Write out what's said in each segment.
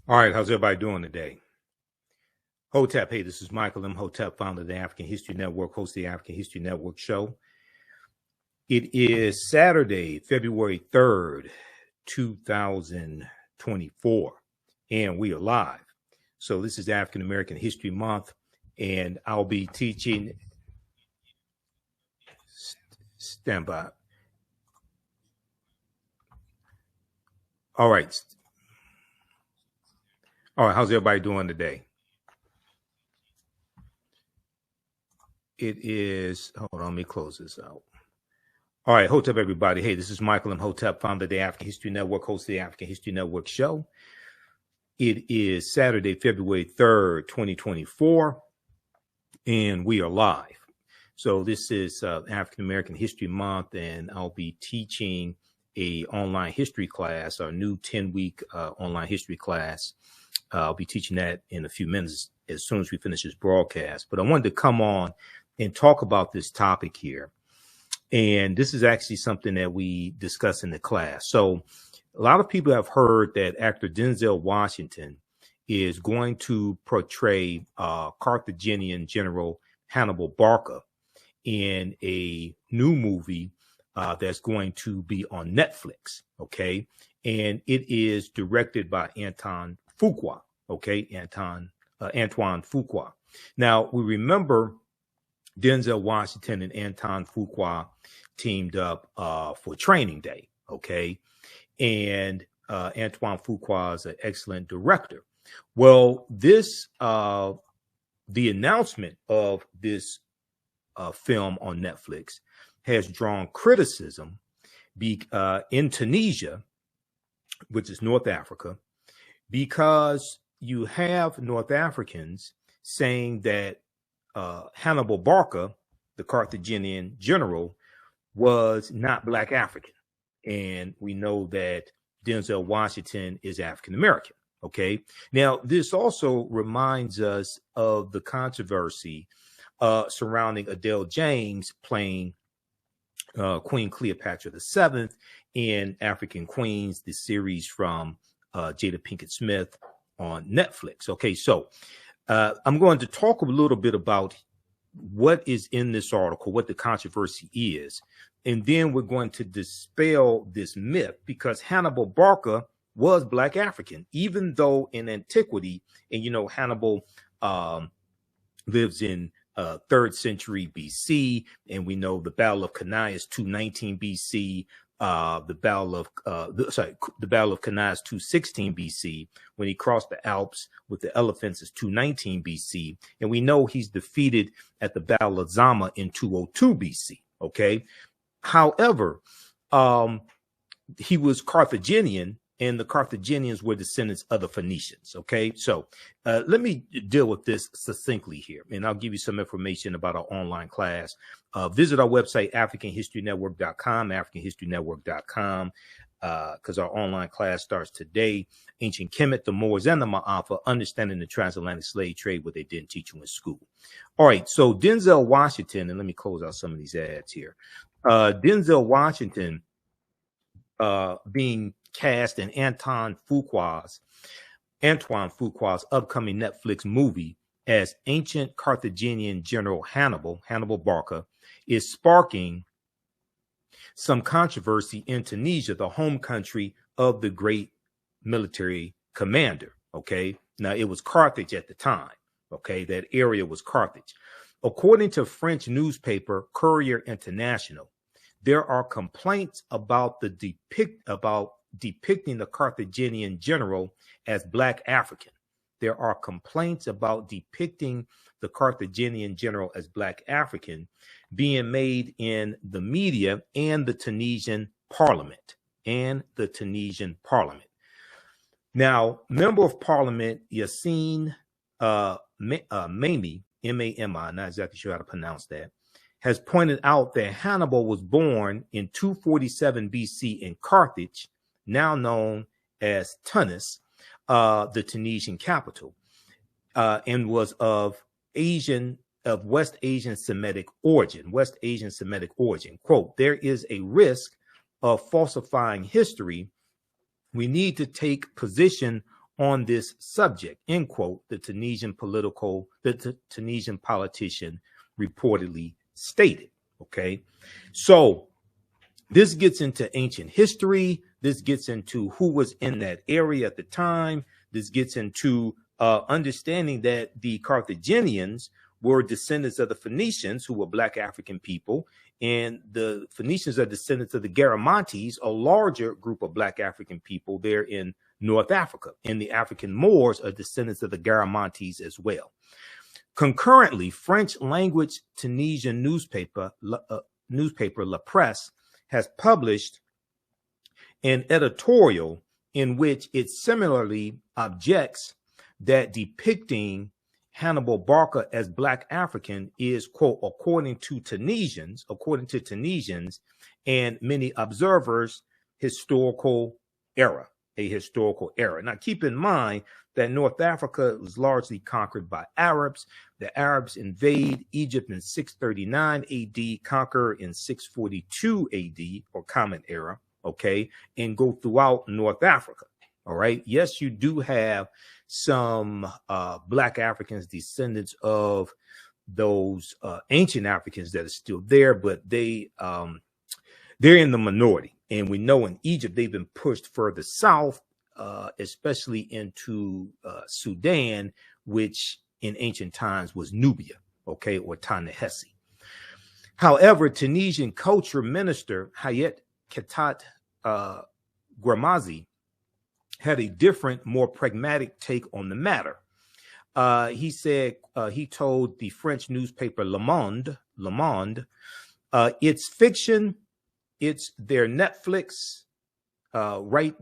All right, how's everybody doing today? Hotep, hey, this is Michael Imhotep, founder of the African History Network, host of the African History Network show. It is Saturday, February 3rd, 2024, and we are live. So this is African American History Month, and I'll be teaching. Stand by. All right. All right, how's everybody doing today? It is, hold on, let me close this out. All right, Hotep, everybody. Hey, this is Michael Imhotep, founder of the African History Network, host of the African History Network show. It is Saturday, February 3rd, 2024, and we are live. So this is African American History Month, and I'll be teaching a online history class, our new 10-week online history class. I'll be teaching that in a few minutes as soon as we finish this broadcast. But I wanted to come on and talk about this topic here. And this is actually something that we discuss in the class. So a lot of people have heard that actor Denzel Washington is going to portray Carthaginian General Hannibal Barca in a new movie that's going to be on Netflix. Okay. And it is directed by Antoine Fuqua. Okay. Antoine Fuqua. Now we remember Denzel Washington and Antoine Fuqua teamed up for Training Day, okay? And Antoine Fuqua is an excellent director. Well, this the announcement of this film on Netflix has drawn criticism in Tunisia, which is North Africa, because you have North Africans saying that Hannibal Barca, the Carthaginian general, was not Black African. And we know that Denzel Washington is African American. Okay. Now, this also reminds us of the controversy surrounding Adele James playing Queen Cleopatra VII in African Queens, the series from Jada Pinkett Smith on Netflix. Okay. So I'm going to talk a little bit about what is in this article, what the controversy is, and then we're going to dispel this myth, because Hannibal Barca was Black African, even though in antiquity, and you know, Hannibal lives in 3rd century BC, and we know the Battle of Cannae is 219 BC. The Battle of Cannae is 216 BC. When he crossed the Alps with the elephants is 219 BC, and we know he's defeated at the Battle of Zama in 202 BC. Okay, however, he was Carthaginian, and the Carthaginians were descendants of the Phoenicians. Okay, so let me deal with this succinctly here, and I'll give you some information about our online class. Visit our website, AfricanHistoryNetwork.com, AfricanHistoryNetwork.com, because our online class starts today. Ancient Kemet, the Moors, and the Ma'afa, understanding the transatlantic slave trade, what they didn't teach you in school. All right, so Denzel Washington, and let me close out some of these ads here. Denzel Washington being cast in Antoine Fuqua's upcoming Netflix movie as ancient Carthaginian General Hannibal Barca, is sparking some controversy in Tunisia, the home country of the great military commander. Okay, now it was Carthage at the time. Okay, that area was Carthage. According to French newspaper Courrier International, there are complaints about depicting the Carthaginian general as Black African. There are complaints about depicting the Carthaginian general as Black African being made in the media and the Tunisian parliament. Now, Member of Parliament Yassine Mami, M-A-M-I, not exactly sure how to pronounce that, has pointed out that Hannibal was born in 247 BC in Carthage, now known as Tunis, the Tunisian capital, and was of West Asian Semitic origin. Quote, there is a risk of falsifying history. We need to take position on this subject, end quote, the Tunisian politician reportedly stated. Okay, so this gets into ancient history. This gets into who was in that area at the time. This gets into understanding that the Carthaginians were descendants of the Phoenicians, who were Black African people, and the Phoenicians are descendants of the Garamantes, a larger group of Black African people there in North Africa, and the African Moors are descendants of the Garamantes as well. Concurrently, French language Tunisian newspaper La Presse has published an editorial in which it similarly objects that depicting Hannibal Barca as Black African is, quote, according to Tunisians and many observers, a historical error. Now, keep in mind that North Africa was largely conquered by Arabs. The Arabs invade Egypt in 639 AD, conquer in 642 AD, or Common Era, okay, and go throughout North Africa. All right. Yes, you do have some Black Africans, descendants of those ancient Africans that are still there, but they're in the minority. And we know in Egypt, they've been pushed further south, especially into Sudan, which in ancient times was Nubia, okay, or Ta-Nehesi. However, Tunisian culture minister Hayat Ketat Guermazi had a different, more pragmatic take on the matter. He said, he told the French newspaper Le Monde, it's fiction, it's their Netflix right,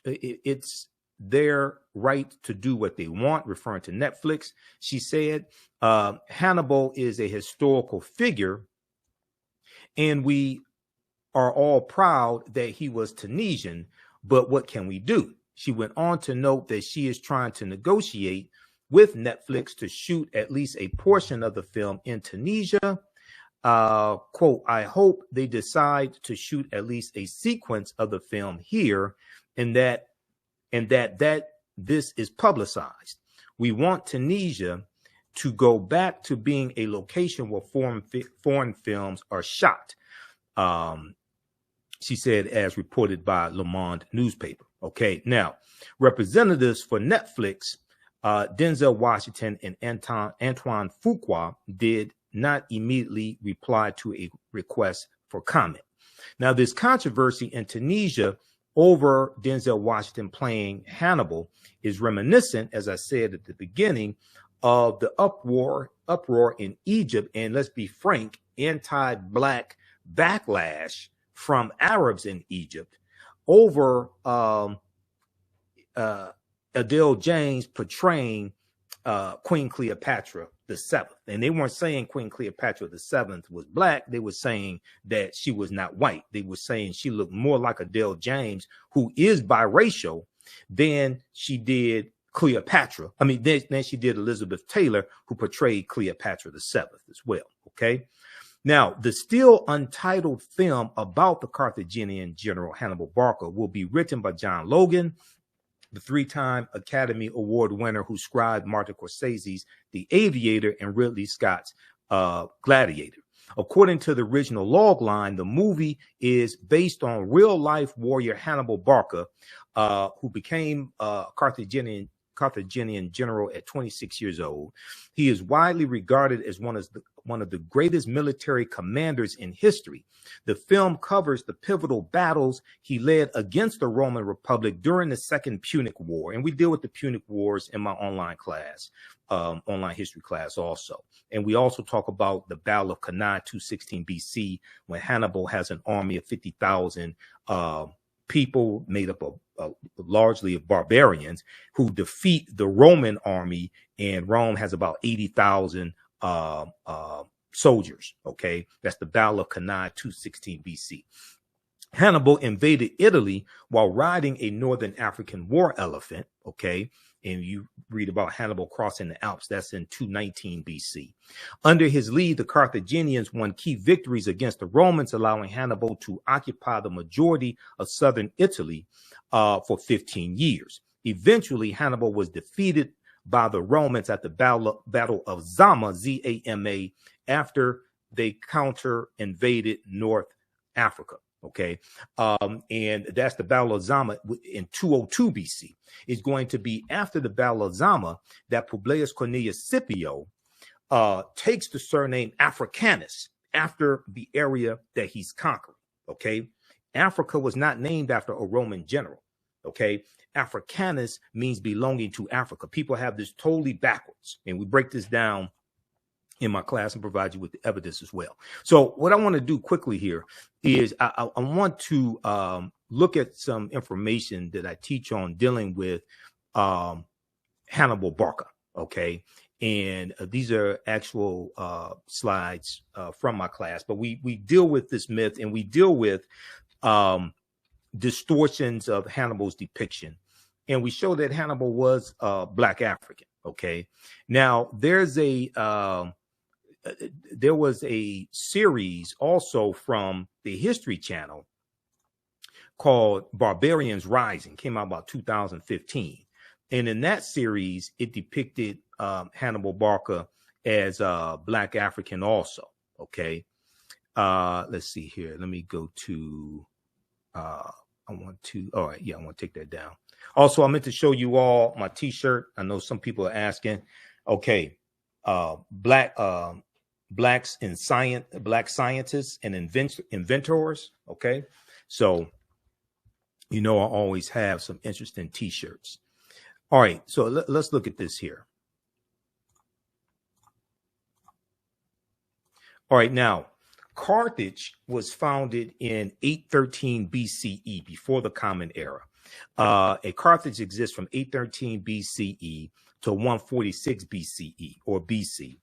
it's their right to do what they want, referring to Netflix. She said, Hannibal is a historical figure, and we are all proud that he was Tunisian, but what can we do? She went on to note that she is trying to negotiate with Netflix to shoot at least a portion of the film in Tunisia. Quote, I hope they decide to shoot at least a sequence of the film here, and that this is publicized. We want Tunisia to go back to being a location where foreign films are shot. She said, as reported by Le Monde newspaper. Okay, now, representatives for Netflix, Denzel Washington and Antoine Fuqua, did not immediately reply to a request for comment. Now, this controversy in Tunisia over Denzel Washington playing Hannibal is reminiscent, as I said at the beginning, of the uproar in Egypt, and let's be frank, anti-Black backlash from Arabs in Egypt over Adele James portraying Queen Cleopatra VII. And they weren't saying Queen Cleopatra VII was Black. They were saying that she was not white. They were saying she looked more like Adele James, who is biracial, than she did Cleopatra. I mean, then she did Elizabeth Taylor, who portrayed Cleopatra VII as well. Okay. Now, the still untitled film about the Carthaginian general Hannibal Barca will be written by John Logan, the three-time Academy Award winner who scribed Martin Scorsese's The Aviator and Ridley Scott's Gladiator. According to the original logline, the movie is based on real-life warrior Hannibal Barca, who became Carthaginian general at 26 years old. He is widely regarded as one of the greatest military commanders in history. The film covers the pivotal battles he led against the Roman Republic during the Second Punic War. And we deal with the Punic Wars in my online class, online history class also. And we also talk about the Battle of Cannae 216 BC, when Hannibal has an army of 50,000 people made up of largely of barbarians who defeat the Roman army, and Rome has about 80,000 soldiers. Okay, that's the Battle of Cannae 216 BC. Hannibal invaded Italy while riding a northern African war elephant. Okay, and you read about Hannibal crossing the Alps. That's in 219 BC. Under his lead, the Carthaginians won key victories against the Romans, allowing Hannibal to occupy the majority of southern Italy for 15 years. Eventually, Hannibal was defeated by the Romans at the Battle of Zama, Z-A-M-A, after they counter-invaded North Africa. Okay, and that's the Battle of Zama in 202 BC. It's going to be after the Battle of Zama that Publius Cornelius Scipio takes the surname Africanus after the area that he's conquering. Okay, Africa was not named after a Roman general. Okay, Africanus means belonging to Africa. People have this totally backwards, and we break this down in my class and provide you with the evidence as well. So what I want to do quickly here is I want to look at some information that I teach on dealing with Hannibal Barca. Okay, and these are actual slides from my class, but we deal with this myth, and we deal with distortions of Hannibal's depiction, and we show that Hannibal was Black African. Okay, now there was a series also from the History Channel called Barbarians Rising, came out about 2015. And in that series, it depicted Hannibal Barca as Black African also. Okay. Let's see here. Let me go to, all right. Yeah, I want to take that down. Also, I meant to show you all my t-shirt. I know some people are asking. Okay. Blacks in science, Black scientists and inventors. Okay. So, I always have some interesting t-shirts. All right. So let's look at this here. All right. Now, Carthage was founded in 813 BCE, before the Common Era. A Carthage exists from 813 BCE to 146 BCE or BC.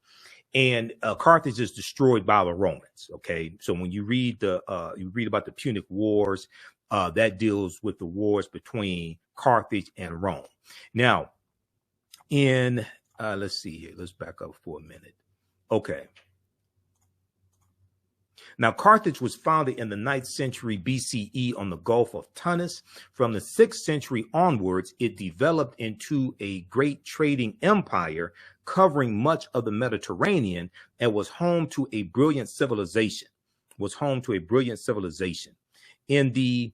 And Carthage is destroyed by the Romans. Okay, so when you read about the Punic Wars, that deals with the wars between Carthage and Rome. Now, let's see here. Let's back up for a minute. Okay. Now, Carthage was founded in the 9th century BCE on the Gulf of Tunis. From the 6th century onwards, it developed into a great trading empire covering much of the Mediterranean and was home to a brilliant civilization. In the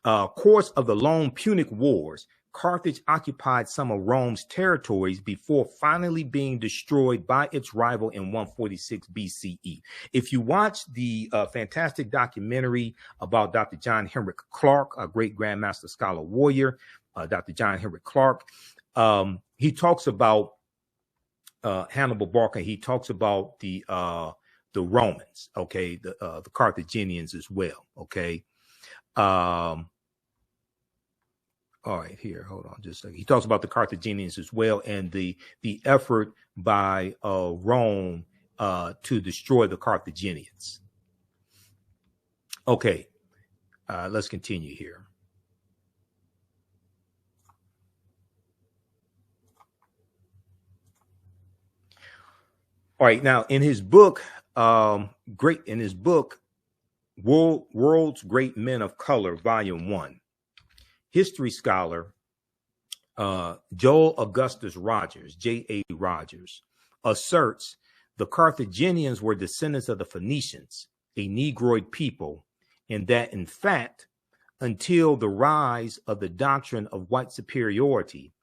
course of the long Punic Wars, Carthage occupied some of Rome's territories before finally being destroyed by its rival in 146 BCE. If you watch the fantastic documentary about Dr. John Henrik Clarke, a great Grandmaster Scholar Warrior, Dr. John Henrik Clarke, he talks about Hannibal Barca. He talks about the Romans, okay, the Carthaginians as well, okay. All right, here, hold on just a second. He talks about the Carthaginians as well, and the effort by Rome to destroy the Carthaginians. Okay, let's continue here. All right, now in his book, World's Great Men of Color, Volume 1, history scholar Joel Augustus Rogers, J.A. Rogers, asserts the Carthaginians were descendants of the Phoenicians, a Negroid people, and that, in fact, until the rise of the doctrine of white superiority,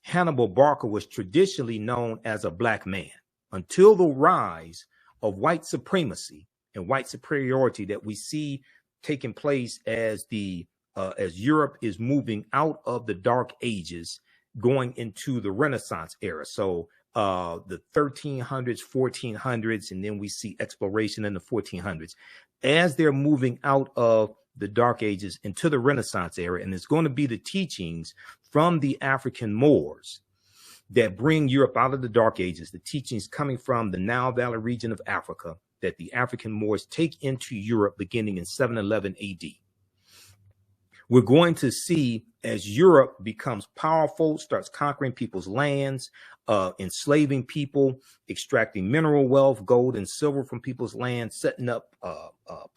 Hannibal Barca was traditionally known as a Black man. Until the rise of white supremacy and white superiority that we see taking place as Europe is moving out of the Dark Ages, going into the Renaissance era. So the 1300s, 1400s, and then we see exploration in the 1400s. As they're moving out of the Dark Ages into the Renaissance era, and it's going to be the teachings from the African Moors that bring Europe out of the Dark Ages, the teachings coming from the Nile Valley region of Africa that the African Moors take into Europe beginning in 711 AD. We're going to see as Europe becomes powerful, starts conquering people's lands, enslaving people, extracting mineral wealth, gold and silver from people's lands, setting up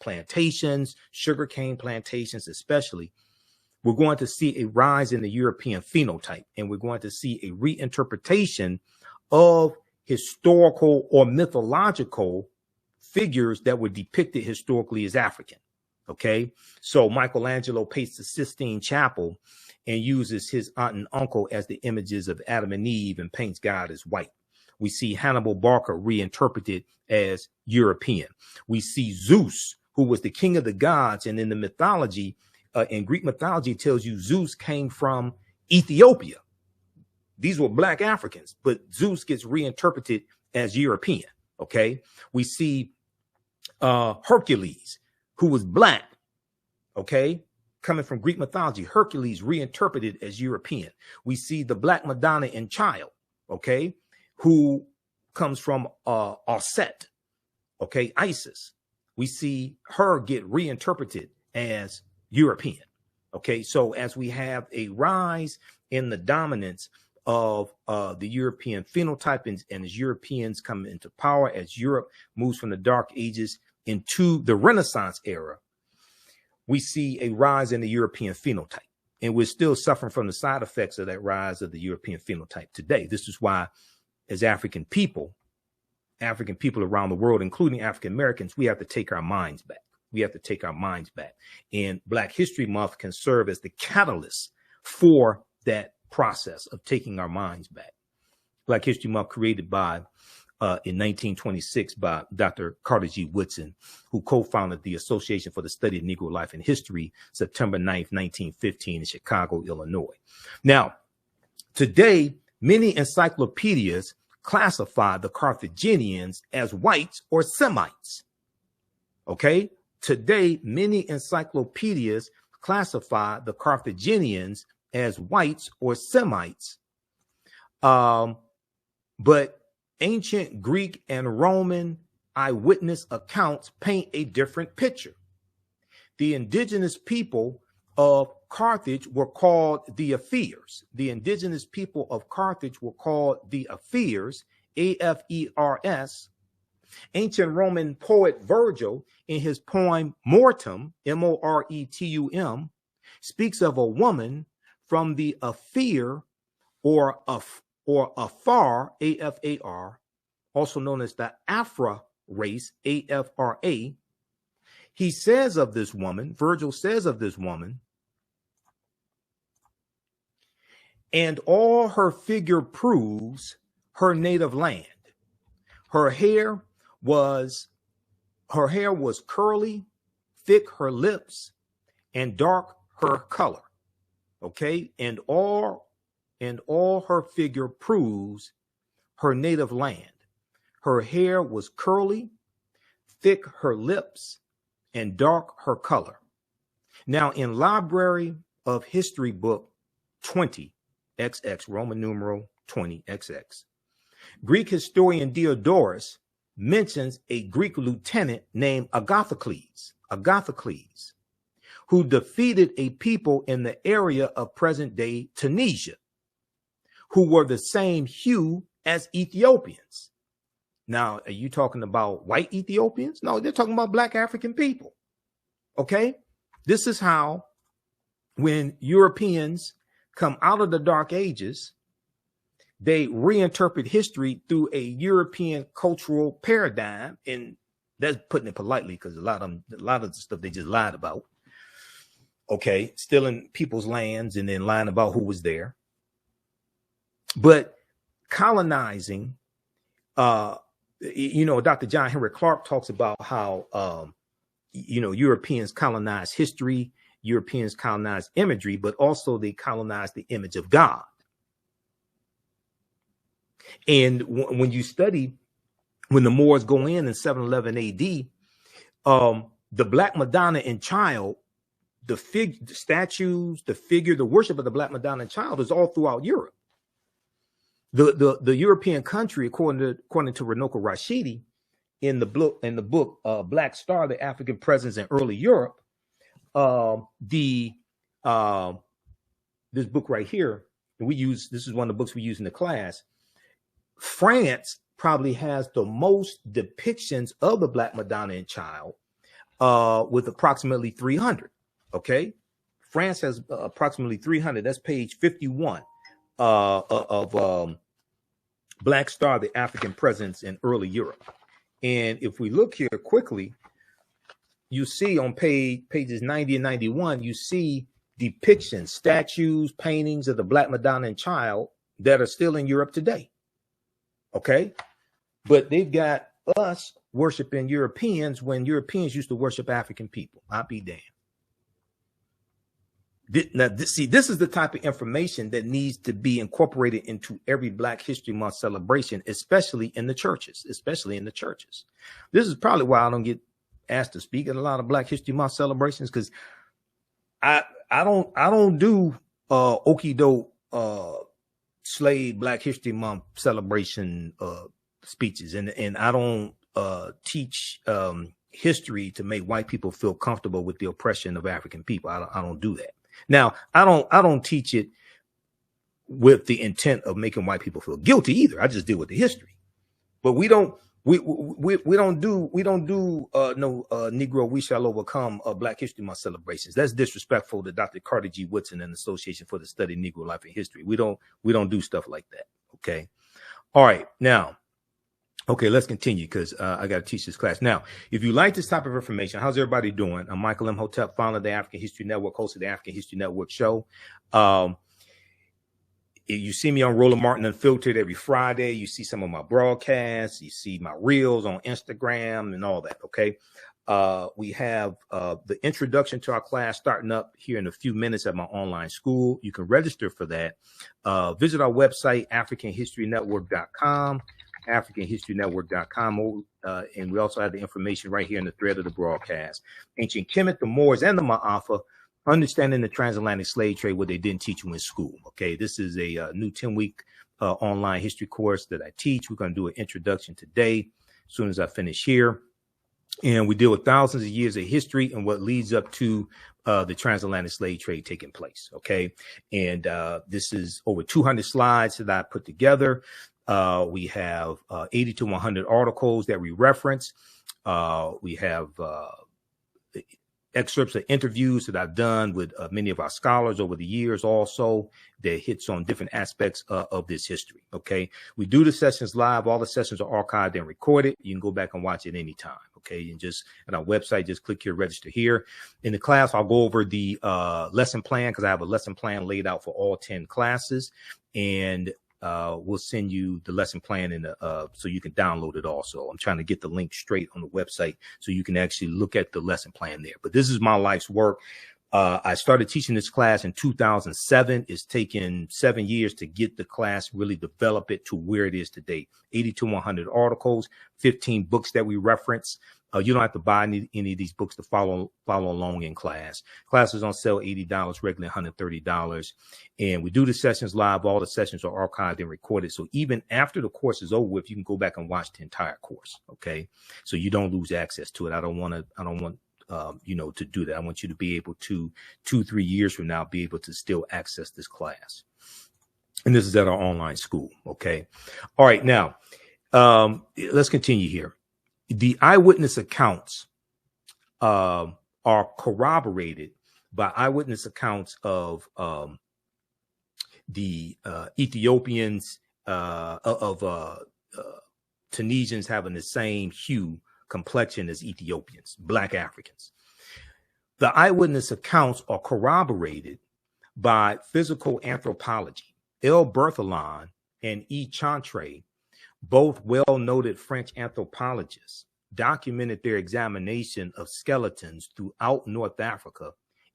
plantations, sugarcane plantations especially. we're going to see a rise in the European phenotype, and we're going to see a reinterpretation of historical or mythological figures that were depicted historically as African. Okay, so Michelangelo paints the Sistine Chapel and uses his aunt and uncle as the images of Adam and Eve and paints God as white. We see Hannibal Barca reinterpreted as European. We see Zeus, who was the king of the gods, and in the mythology, in Greek mythology, it tells you Zeus came from Ethiopia. These were black Africans, but Zeus gets reinterpreted as European. Okay, we see Hercules, who was black. Okay, coming from Greek mythology, Hercules reinterpreted as European. We see the Black Madonna and Child, okay, who comes from Osset, okay, Isis. We see her get reinterpreted as European. Okay, so as we have a rise in the dominance of the European phenotype, and as Europeans come into power, as Europe moves from the Dark Ages into the Renaissance era, we see a rise in the European phenotype. And we're still suffering from the side effects of that rise of the European phenotype today. This is why, as African people around the world, including African Americans, we have to take our minds back. We have to take our minds back. And Black History Month can serve as the catalyst for that process of taking our minds back. Black History Month created by in 1926 by Dr. Carter G. Woodson, who co-founded the Association for the Study of Negro Life and History, September 9th, 1915 in Chicago, Illinois. Now, today, many encyclopedias classify the Carthaginians as whites or Semites. Okay? Today, many encyclopedias classify the Carthaginians as whites or Semites. But ancient Greek and Roman eyewitness accounts paint a different picture. The indigenous people of Carthage were called the Afeers. The indigenous people of Carthage were called the Afeers, A-F-E-R-S. Ancient Roman poet Virgil, in his poem Mortem, M-O-R-E-T-U-M, speaks of a woman from the Afeer or Afar, A-F-A-R, also known as the Afra race, A-F-R-A. He says of this woman, Virgil says of this woman, and all her figure proves her native land. Her hair was curly, thick her lips, and dark her color. Okay, and all her figure proves her native land. Her hair was curly, thick her lips, and dark her color. Now, in Library of History book 20, XX, Roman numeral 20, XX, Greek historian Diodorus mentions a Greek lieutenant named Agathocles, who defeated a people in the area of present-day Tunisia, who were the same hue as Ethiopians. Now, are you talking about white Ethiopians? No, they're talking about black African people. Okay? This is how, when Europeans come out of the Dark Ages, they reinterpret history through a European cultural paradigm, and that's putting it politely, because a lot of the stuff they just lied about. Okay, stealing people's lands and then lying about who was there. But colonizing, Dr. John Henry Clark talks about how, Europeans colonized history, Europeans colonized imagery, but also they colonized the image of God. And when you study, when the Moors go in 711 AD, the Black Madonna and Child, the statues, the figure, the worship of the Black Madonna and Child is all throughout Europe. The European country, according to Runoko Rashidi, in the book Black Star: The African Presence in Early Europe, this book right here, and this is one of the books we use in the class. France probably has the most depictions of the Black Madonna and Child, with approximately 300. Okay, France has approximately 300. That's page 51 of Black Star, the African presence in early Europe. And if we look here quickly, you see on pages 90 and 91, you see depictions, statues, paintings of the Black Madonna and Child that are still in Europe today. Okay? But they've got us worshiping Europeans when Europeans used to worship African people. I'll be damned. Now, this is the type of information that needs to be incorporated into every Black History Month celebration, especially in the churches. This is probably why I don't get asked to speak at a lot of Black History Month celebrations, because I don't do okie-doke slave Black History Month celebration speeches, and I don't teach history to make white people feel comfortable with the oppression of African people. I don't do that. Now, I don't teach it with the intent of making white people feel guilty either. I just deal with the history. But we don't do no Negro We Shall Overcome Black History Month celebrations. That's disrespectful to Dr. Carter G. Woodson and the Association for the Study of Negro Life and History. We don't do stuff like that. Okay. All right. Now, okay, let's continue, because I got to teach this class. Now, if you like this type of information, how's everybody doing? I'm Michael Imhotep, founder of the African History Network, host of the African History Network show. You see me on Roland Martin Unfiltered every Friday. You see some of my broadcasts. You see my reels on Instagram and all that, okay? We have the introduction to our class starting up here in a few minutes at my online school. You can register for that. Visit our website, AfricanHistoryNetwork.com. AfricanHistoryNetwork.com, and we also have the information right here in the thread of the broadcast. Ancient Kemet, the Moors, and the Ma'afa, understanding the transatlantic slave trade, what they didn't teach you in school. Okay, this is a new 10-week online history course that I teach. We're going to do an introduction today, as soon as I finish here. And we deal with thousands of years of history and what leads up to the transatlantic slave trade taking place. Okay, and this is over 200 slides that I put together. We have 80 to 100 articles that we reference. We have excerpts of interviews that I've done with many of our scholars over the years also that hits on different aspects of this history. Okay. We do the sessions live. All the sessions are archived and recorded. You can go back and watch it anytime. Okay. And just at our website, just click here, register here. In the class, I'll go over the lesson plan, because I have a lesson plan laid out for all 10 classes. And we'll send you the lesson plan in so you can download it also. I'm trying to get the link straight on the website so you can actually look at the lesson plan there. But this is my life's work. I started teaching this class in 2007. It's taken 7 years to get the class, really develop it to where it is today. 80 to 100 articles, 15 books that we reference. You don't have to buy any of these books to follow along in class. Class is on sale $80, regularly $130. And we do the sessions live. All the sessions are archived and recorded. So even after the course is over with, you can go back and watch the entire course. Okay. So you don't lose access to it. I don't want to do that. I want you to be able to 2-3 years from now, be able to still access this class. And this is at our online school. Okay. All right. Now, let's continue here. The eyewitness accounts are corroborated by eyewitness accounts of the Ethiopians, Tunisians having the same hue, complexion as Ethiopians, Black Africans. The eyewitness accounts are corroborated by physical anthropology. L. Berthelon and E. Chantre, both well-noted French anthropologists, documented their examination of skeletons throughout North Africa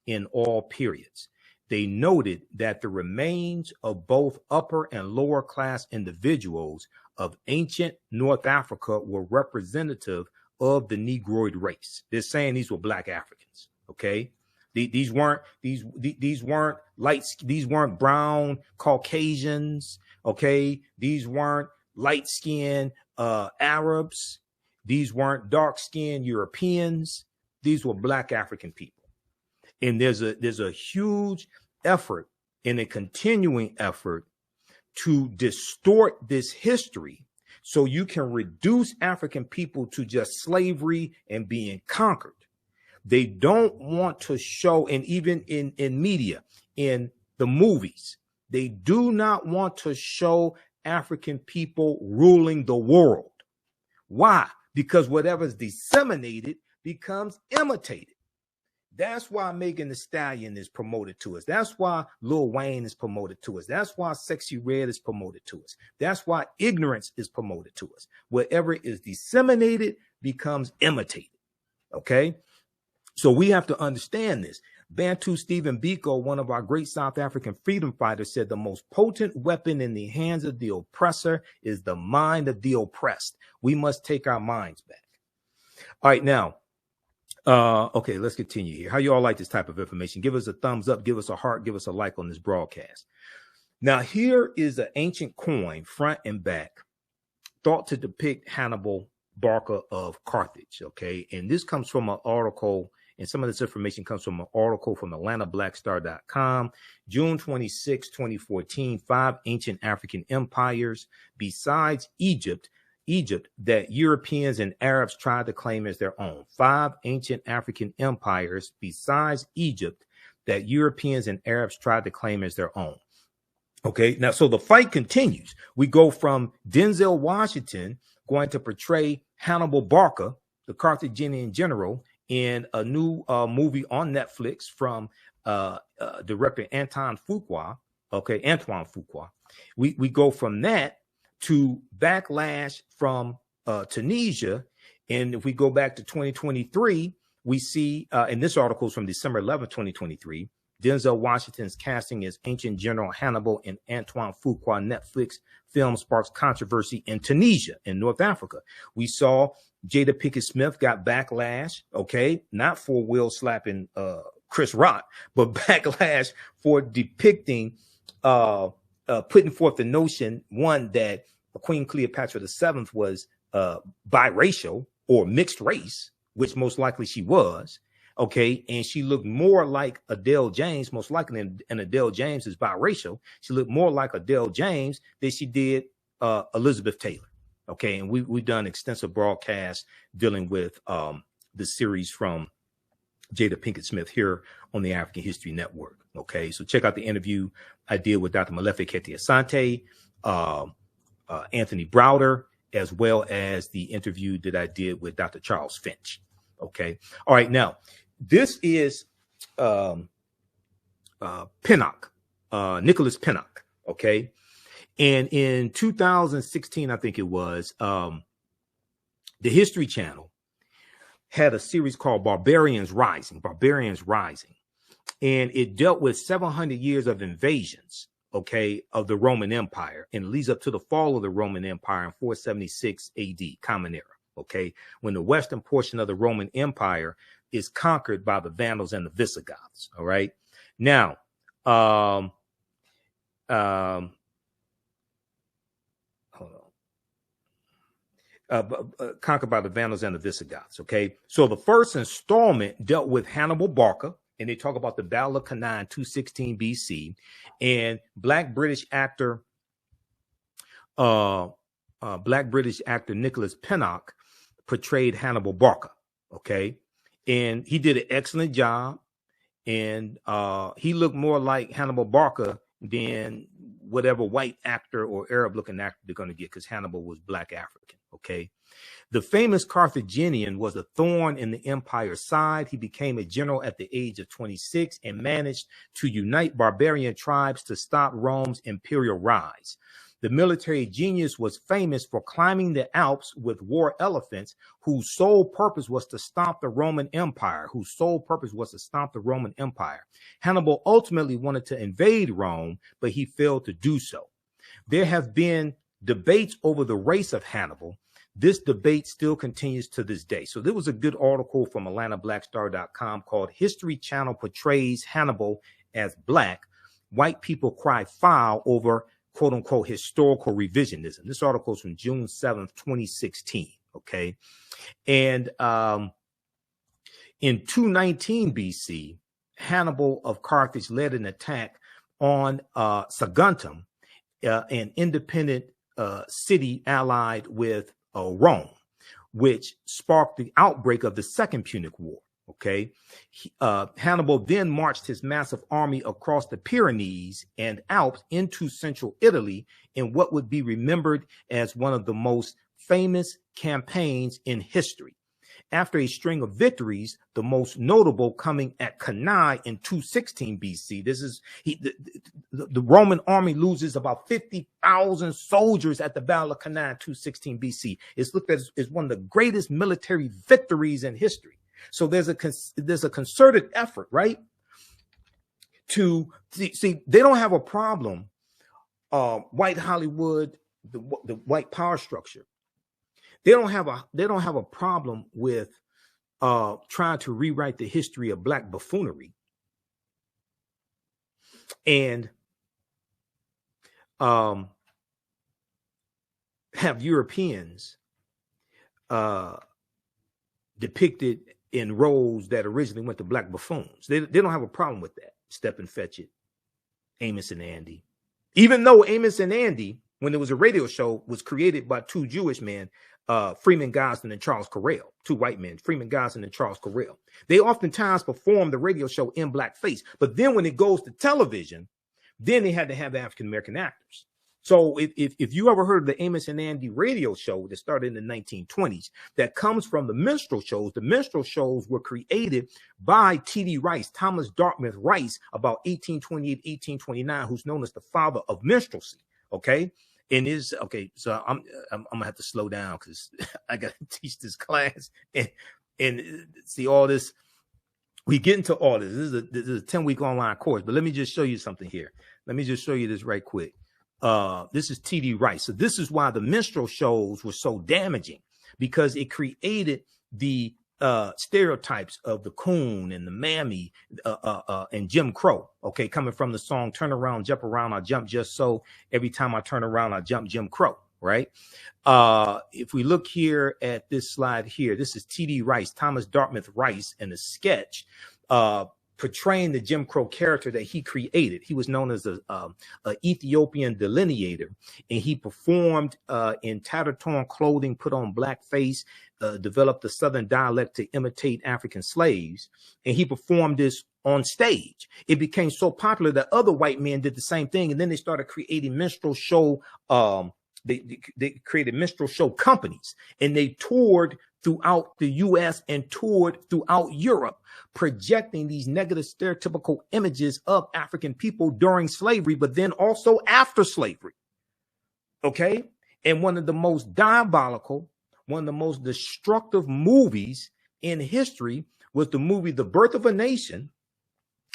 in all periods. They noted that the remains of both upper and lower class individuals of ancient North Africa were representative of the Negroid race. They're saying these were Black Africans. Okay. These weren't brown Caucasians. Okay. These weren't light-skinned Arabs. These weren't dark-skinned Europeans. These were Black African people. And there's a huge effort and a continuing effort to distort this history so you can reduce African people to just slavery and being conquered. They don't want to show, and even in media, in the movies, they do not want to show African people ruling the world. Why? Because whatever's disseminated becomes imitated. That's why Megan Thee Stallion is promoted to us. That's why Lil Wayne is promoted to us. That's why Sexy Red is promoted to us. That's why ignorance is promoted to us. Whatever is disseminated becomes imitated. Okay? So we have to understand this. Bantu Stephen Biko, one of our great South African freedom fighters, said the most potent weapon in the hands of the oppressor is the mind of the oppressed. We must take our minds back. All right, now, okay, let's continue here. How you all like this type of information? Give us a thumbs up, give us a heart, give us a like on this broadcast. Now, here is an ancient coin, front and back, thought to depict Hannibal Barca of Carthage, okay? And this comes from an article, and some of this information comes from an article from AtlantaBlackStar.com, June 26, 2014, 5 ancient African empires besides Egypt that Europeans and Arabs tried to claim as their own. 5 ancient African empires besides Egypt that Europeans and Arabs tried to claim as their own. Okay, now, so the fight continues. We go from Denzel Washington going to portray Hannibal Barca, the Carthaginian general, in a new movie on Netflix from director Antoine Fuqua. Okay, Antoine Fuqua. We go from that to backlash from Tunisia. And if we go back to 2023, we see, and this article is from December 11, 2023, Denzel Washington's casting as ancient General Hannibal in Antoine Fuqua Netflix film sparks controversy in Tunisia, in North Africa. We saw Jada Pinkett Smith got backlash, okay, not for Will slapping Chris Rock, but backlash for depicting, putting forth the notion, one, that Queen Cleopatra VII was biracial or mixed race, which most likely she was. Okay, and she looked more like Adele James, most likely, and Adele James is biracial. She looked more like Adele James than she did Elizabeth Taylor. Okay, and we've done extensive broadcasts dealing with the series from Jada Pinkett Smith here on the African History Network. Okay, so check out the interview I did with Dr. Malefe Kete Asante, Anthony Browder, as well as the interview that I did with Dr. Charles Finch. Okay, all right, now, this is Pinnock, Nicholas Pinnock, okay? And in 2016, I think it was, the History Channel had a series called Barbarians Rising, and it dealt with 700 years of invasions, okay, of the Roman Empire, and it leads up to the fall of the Roman Empire in 476 AD, Common Era, okay, when the western portion of the Roman Empire is conquered by the Vandals and the Visigoths. All right. Now, hold on. Conquered by the Vandals and the Visigoths. Okay. So the first installment dealt with Hannibal Barca, and they talk about the Battle of Cannae in 216 BC, and Black British actor Nicholas Pinnock portrayed Hannibal Barca. Okay. And he did an excellent job. And he looked more like Hannibal Barca than whatever white actor or Arab looking actor they're going to get, because Hannibal was Black African. Okay. The famous Carthaginian was a thorn in the empire's side. He became a general at the age of 26 and managed to unite barbarian tribes to stop Rome's imperial rise. The military genius was famous for climbing the Alps with war elephants, whose sole purpose was to stop the Roman Empire, Hannibal ultimately wanted to invade Rome, but he failed to do so. There have been debates over the race of Hannibal. This debate still continues to this day. So there was a good article from AtlantaBlackStar.com called History Channel Portrays Hannibal as Black. White people cry foul over quote unquote historical revisionism. This article is from June 7th, 2016. Okay. And in 219 BC, Hannibal of Carthage led an attack on Saguntum, an independent city allied with Rome, which sparked the outbreak of the Second Punic War. Okay. Hannibal then marched his massive army across the Pyrenees and Alps into central Italy in what would be remembered as one of the most famous campaigns in history. After a string of victories, the most notable coming at Cannae in 216 BC. This is the Roman army loses about 50,000 soldiers at the Battle of Cannae in 216 BC. It's looked at as one of the greatest military victories in history. So there's a concerted effort, right? To see they don't have a problem. White Hollywood, the white power structure. They don't have a problem with trying to rewrite the history of black buffoonery and have Europeans depicted in roles that originally went to black buffoons. They don't have a problem with that. Step and Fetch It, Amos and Andy. Even though Amos and Andy, when there was a radio show, was created by two Jewish men, Freeman Gosden and Charles Correll, two white men, Freeman Gosden and Charles Correll. They oftentimes perform the radio show in blackface. But then when it goes to television, then they had to have African-American actors. So if you ever heard of the Amos and Andy radio show that started in the 1920s, that comes from the minstrel shows. The minstrel shows were created by T.D. Rice, Thomas Dartmouth Rice, about 1828, 1829, who's known as the father of minstrelsy. Okay. And is okay. So I'm gonna have to slow down because I got to teach this class and see all this. We get into all this. This is a 10-week online course, but let me just show you something here. Let me just show you this right quick. This is T.D. Rice. So this is why the minstrel shows were so damaging, because it created the stereotypes of the coon and the mammy and Jim Crow. Okay, coming from the song "Turn Around, Jump Around, I Jump Just So." Every time I turn around, I jump Jim Crow. Right. If we look here at this slide here, this is T.D. Rice, Thomas Dartmouth Rice, in a sketch portraying the Jim Crow character that he created. He was known as a Ethiopian delineator, and he performed in tattered torn clothing, put on blackface, developed a Southern dialect to imitate African slaves, and he performed this on stage. It became so popular that other white men did the same thing, and then they started creating minstrel show. They created minstrel show companies, and they toured throughout the U.S. and toured throughout Europe, projecting these negative stereotypical images of African people during slavery, but then also after slavery. Okay. And one of the most diabolical, one of the most destructive movies in history was the movie The Birth of a Nation,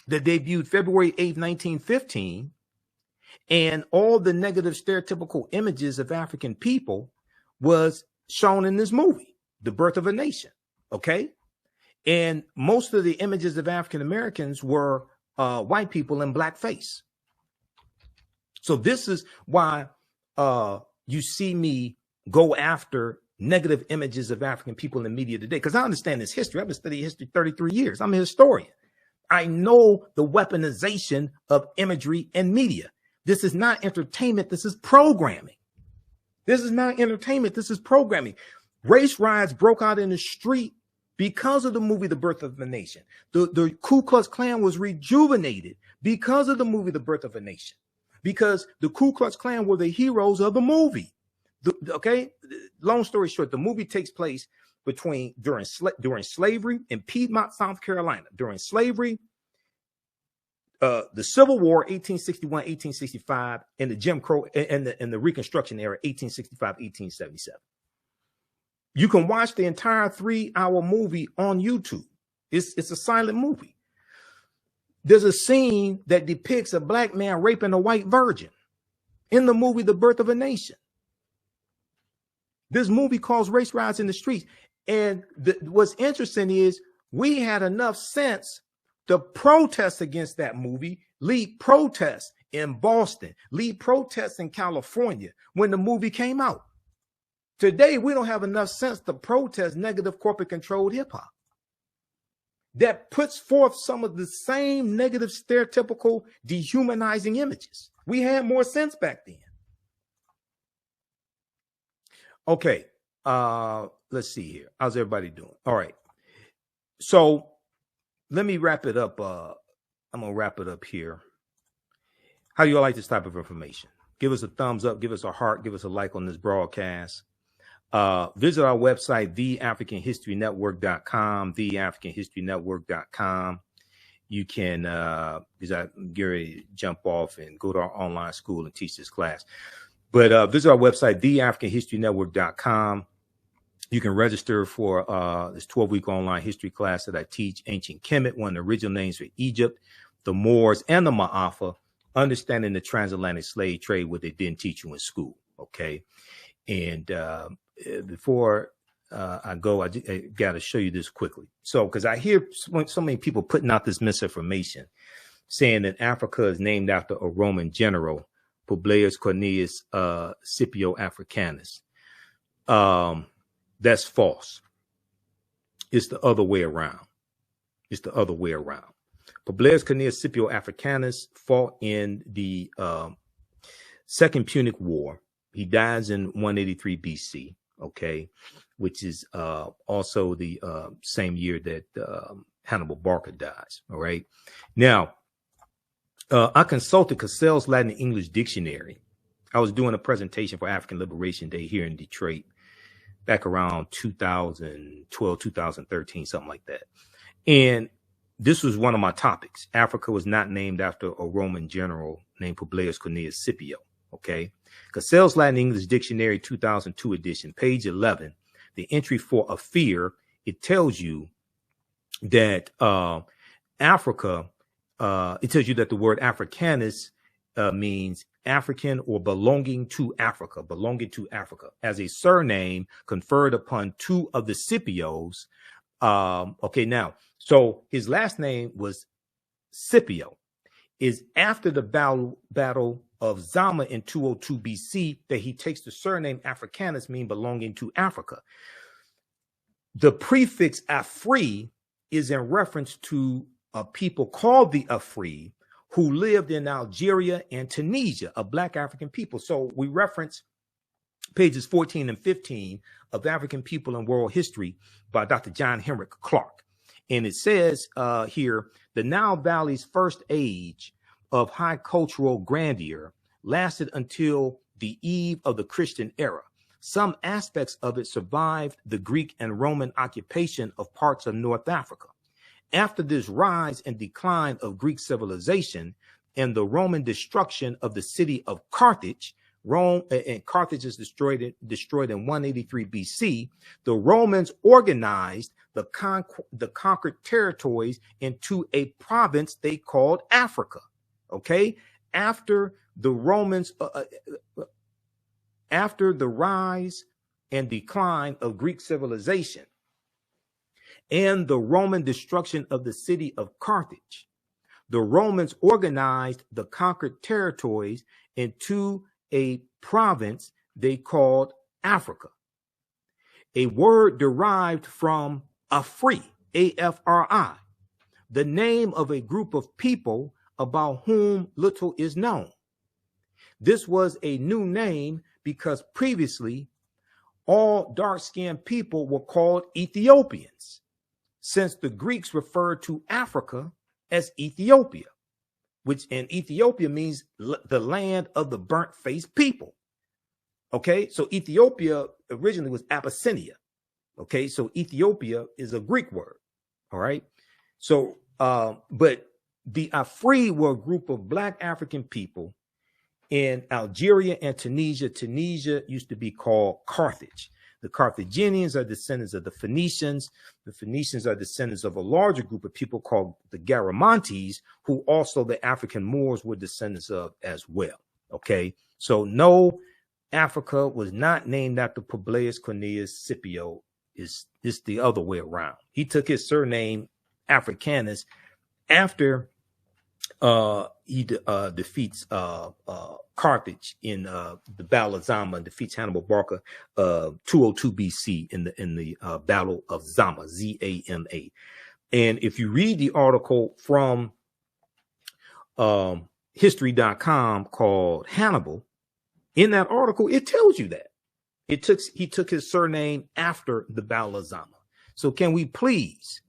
that debuted February 8, 1915. And all the negative stereotypical images of African people was shown in this movie, The Birth of a Nation. Okay. And most of the images of African Americans were white people in blackface. So this is why you see me go after negative images of African people in the media today, because I understand this history. I've been studying history 33 years. I'm a historian. I know the weaponization of imagery and media. This is not entertainment. This is programming. This is not entertainment. This is programming. Race riots broke out in the street because of the movie The Birth of a Nation. The Ku Klux Klan was rejuvenated because of the movie The Birth of a Nation, because the Ku Klux Klan were the heroes of the movie. Okay, long story short, the movie takes place during slavery in Piedmont, South Carolina, during slavery, the Civil War, 1861, 1865, and the Jim Crow and the Reconstruction era, 1865, 1877. You can watch the entire 3-hour movie on YouTube. It's a silent movie. There's a scene that depicts a black man raping a white virgin in the movie The Birth of a Nation. This movie caused race riots in the streets. And what's interesting is we had enough sense to protest against that movie, lead protests in Boston, lead protests in California when the movie came out. Today, we don't have enough sense to protest negative corporate controlled hip hop that puts forth some of the same negative, stereotypical, dehumanizing images. We had more sense back then. Okay, let's see here. How's everybody doing? All right. So let me wrap it up. I'm going to wrap it up here. How do you all like this type of information? Give us a thumbs up, give us a heart, give us a like on this broadcast. Visit our website, theafricanhistorynetwork.com, theafricanhistorynetwork.com. You can, because I'm ready to jump off and go to our online school and teach this class. But visit our website, theafricanhistorynetwork.com. You can register for this 12-week online history class that I teach, Ancient Kemet, one of the original names for Egypt, the Moors, and the Ma'afa, understanding the transatlantic slave trade, what they didn't teach you in school, okay? And before I go, I got to show you this quickly. So, because I hear so many people putting out this misinformation, saying that Africa is named after a Roman general, Publius Cornelius Scipio Africanus. That's false. It's the other way around. It's the other way around. Publius Cornelius Scipio Africanus fought in the Second Punic War. He dies in 183 BC, okay, which is also the same year that Hannibal Barca dies, all right? Now, I consulted Cassell's Latin and English Dictionary. I was doing a presentation for African Liberation Day here in Detroit back around 2012, 2013, something like that. And this was one of my topics. Africa was not named after a Roman general named Publius Cornelius Scipio, okay? Cassell's Latin English Dictionary 2002 edition, page 11, the entry for a fear, it tells you that Africa, it tells you that the word Africanus means African or belonging to Africa, as a surname conferred upon two of the Scipios. Okay, now, so his last name was Scipio. Is after the battle of Zama in 202 BC that he takes the surname Africanus, mean belonging to Africa. The prefix Afri is in reference to a people called the Afri who lived in Algeria and Tunisia, a Black African people. So we reference pages 14 and 15 of African People in World History by Dr. John Henrik Clarke. And it says here, the Nile Valley's first age of high cultural grandeur lasted until the eve of the Christian era. Some aspects of it survived the Greek and Roman occupation of parts of North Africa. After this rise and decline of Greek civilization and the Roman destruction of the city of Carthage, Carthage is destroyed in 183 BC, the Romans organized the conquered territories into a province they called Africa. Okay, after the Romans, after the rise and decline of Greek civilization and the Roman destruction of the city of Carthage, the Romans organized the conquered territories into a province they called Africa, a word derived from Afri, A-F-R-I, the name of a group of people about whom little is known. This was a new name because previously all dark-skinned people were called Ethiopians, since the Greeks referred to Africa as Ethiopia, which in Ethiopia means the land of the burnt-faced people. Okay, so Ethiopia originally was Abyssinia. Okay, so Ethiopia is a Greek word. All right, so but the Afri were a group of Black African people in Algeria and Tunisia. Tunisia used to be called Carthage. The Carthaginians are descendants of the Phoenicians. The Phoenicians are descendants of a larger group of people called the Garamantes, who also the African Moors were descendants of as well. Okay, so no, Africa was not named after Publius Cornelius Scipio. It's the other way around. He took his surname Africanus after he defeats Carthage in the Battle of Zama, and defeats Hannibal Barca 202 BC in the Battle of Zama, Z-A-M-A. And if you read the article from history.com called Hannibal, in that article, it tells you that he took his surname after the Battle of Zama. So can we please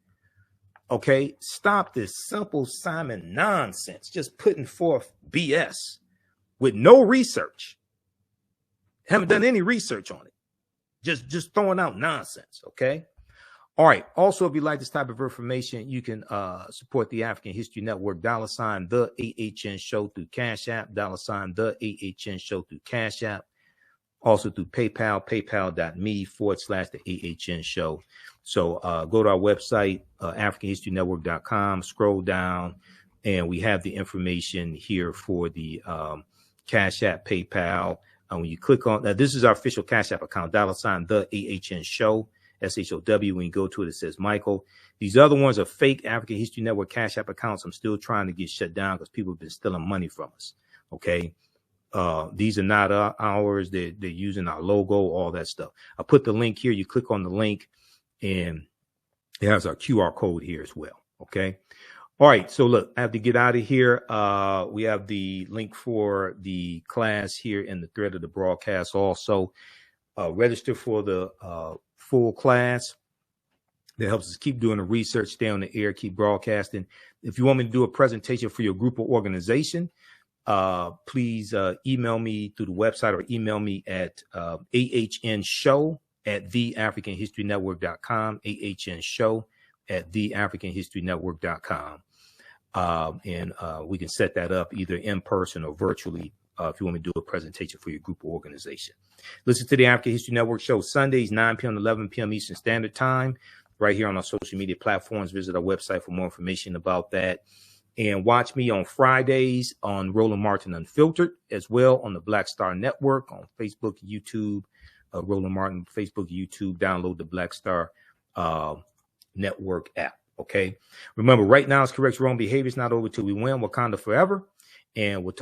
Okay, stop this simple Simon nonsense, just putting forth BS with no research. Haven't done any research on it. Just throwing out nonsense. Okay. All right. Also, if you like this type of information, you can support the African History Network, $ the AHN show through Cash App, $ the AHN show through Cash App. Also through PayPal, paypal.me/the AHN show. So go to our website, AfricanHistoryNetwork.com, scroll down, and we have the information here for the Cash App, PayPal. When you click on this is our official Cash App account, $ the AHN show, SHOW. When you go to it, it says Michael. These other ones are fake African History Network Cash App accounts. I'm still trying to get shut down because people have been stealing money from us. Okay. These are not ours. They're using our logo, all that stuff. I put the link here. You click on the link and it has our QR code here as well. Okay. All right. So look, I have to get out of here. We have the link for the class here in the thread of the broadcast. Also, register for the full class. That helps us keep doing the research, stay on the air, keep broadcasting. If you want me to do a presentation for your group or organization, please email me through the website or email me at ahnshow@theafricanhistorynetwork.com, ahnshow@theafricanhistorynetwork.com. And we can set that up either in person or virtually if you want me to do a presentation for your group or organization. Listen to the African History Network show Sundays, 9 p.m. to 11 p.m. Eastern Standard Time, right here on our social media platforms. Visit our website for more information about that. And watch me on Fridays on Roland Martin Unfiltered, as well on the Black Star Network on Facebook, YouTube, Roland Martin, Facebook, YouTube. Download the Black Star Network app. Okay. Remember, right now it's correct wrong behavior. It's not over till we win. Wakanda forever. And we'll talk